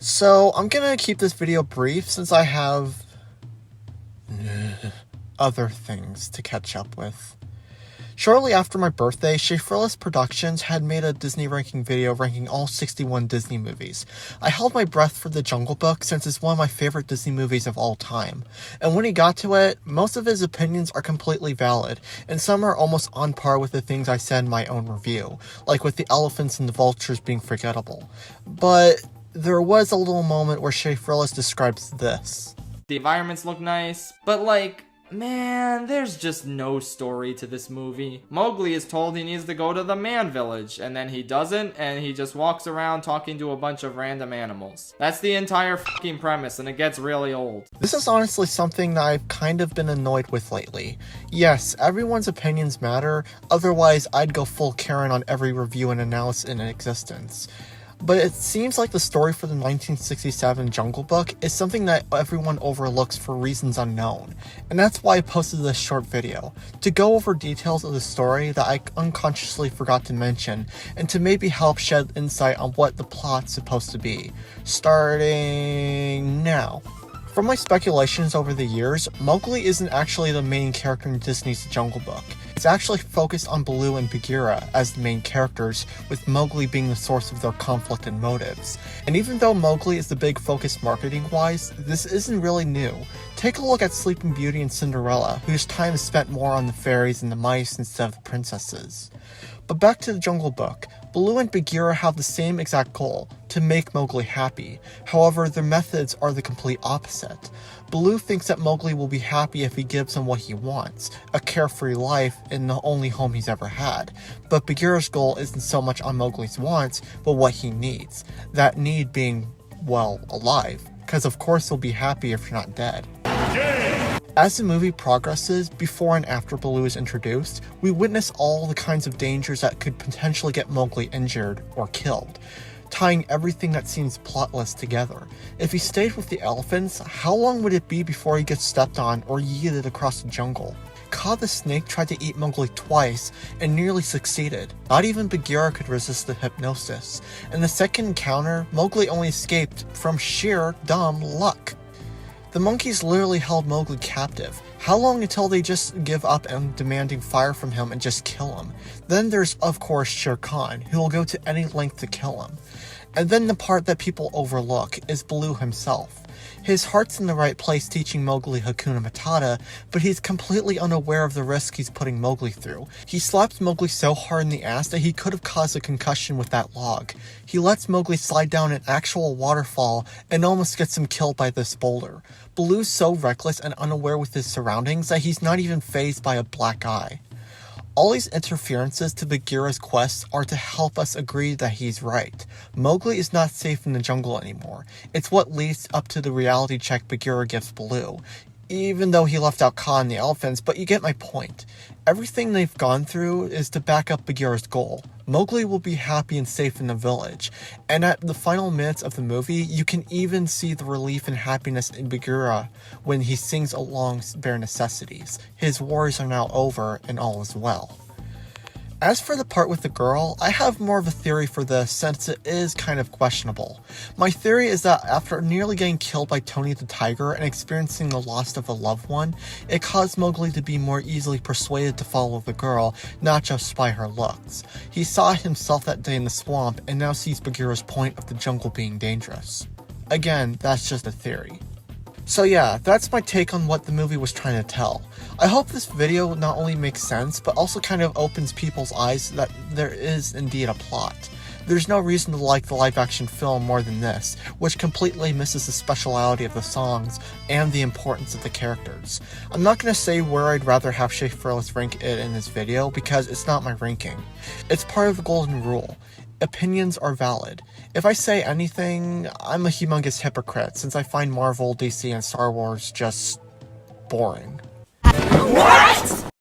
So, I'm gonna keep this video brief since I have other things to catch up with. Shortly after my birthday, Schaffrilias Productions had made a Disney ranking video ranking all 61 Disney movies. I held my breath for The Jungle Book since it's one of my favorite Disney movies of all time. And when he got to it, most of his opinions are completely valid, and some are almost on par with the things I said in my own review, like with the elephants and the vultures being forgettable. But there was a little moment where Schaffrilias describes this. The environments look nice, but man, there's just no story to this movie. Mowgli is told he needs to go to the man village, and then he doesn't, and he just walks around talking to a bunch of random animals. That's the entire fucking premise, and it gets really old. This is honestly something that I've kind of been annoyed with lately. Yes, everyone's opinions matter, otherwise I'd go full Karen on every review and analysis in existence. But it seems like the story for the 1967 Jungle Book is something that everyone overlooks for reasons unknown, and that's why I posted this short video, to go over details of the story that I unconsciously forgot to mention, and to maybe help shed insight on what the plot's supposed to be. Starting now. From my speculations over the years, Mowgli isn't actually the main character in Disney's Jungle Book. It's actually focused on Baloo and Bagheera as the main characters, with Mowgli being the source of their conflict and motives. And even though Mowgli is the big focus marketing-wise, this isn't really new. Take a look at Sleeping Beauty and Cinderella, whose time is spent more on the fairies and the mice instead of the princesses. But back to the Jungle Book. Baloo and Bagheera have the same exact goal, to make Mowgli happy. However, their methods are the complete opposite. Baloo thinks that Mowgli will be happy if he gives him what he wants, a carefree life in the only home he's ever had. But Bagheera's goal isn't so much on Mowgli's wants, but what he needs. That need being, well, alive. Because of course he'll be happy if you're not dead. As the movie progresses, before and after Baloo is introduced, we witness all the kinds of dangers that could potentially get Mowgli injured or killed, tying everything that seems plotless together. If he stayed with the elephants, how long would it be before he gets stepped on or yeeted across the jungle? Kaa the snake tried to eat Mowgli twice and nearly succeeded. Not even Bagheera could resist the hypnosis. In the second encounter, Mowgli only escaped from sheer dumb luck. The monkeys literally held Mowgli captive. How long until they just give up on demanding fire from him and just kill him? Then there's, of course, Shere Khan, who will go to any length to kill him. And then the part that people overlook is Baloo himself. His heart's in the right place teaching Mowgli Hakuna Matata, but he's completely unaware of the risk he's putting Mowgli through. He slaps Mowgli so hard in the ass that he could have caused a concussion with that log. He lets Mowgli slide down an actual waterfall and almost gets him killed by this boulder. Baloo's so reckless and unaware with his surroundings that he's not even fazed by a black eye. All these interferences to Bagheera's quests are to help us agree that he's right. Mowgli is not safe in the jungle anymore. It's what leads up to the reality check Bagheera gives Baloo. Even though he left out Kaa and the elephants, but you get my point. Everything they've gone through is to back up Bagheera's goal. Mowgli will be happy and safe in the village, and at the final minutes of the movie, you can even see the relief and happiness in Bagheera when he sings along bare necessities. His worries are now over, and all is well. As for the part with the girl, I have more of a theory for this since it is kind of questionable. My theory is that after nearly getting killed by Tony the Tiger and experiencing the loss of a loved one, it caused Mowgli to be more easily persuaded to follow the girl, not just by her looks. He saw himself that day in the swamp and now sees Bagheera's point of the jungle being dangerous. Again, that's just a theory. So yeah, that's my take on what the movie was trying to tell. I hope this video not only makes sense, but also kind of opens people's eyes that there is indeed a plot. There's no reason to like the live-action film more than this, which completely misses the speciality of the songs and the importance of the characters. I'm not going to say where I'd rather have Schaffrilias rank it in this video, because it's not my ranking. It's part of the golden rule. Opinions are valid. If I say anything, I'm a humongous hypocrite since I find Marvel, DC, and Star Wars just boring. What?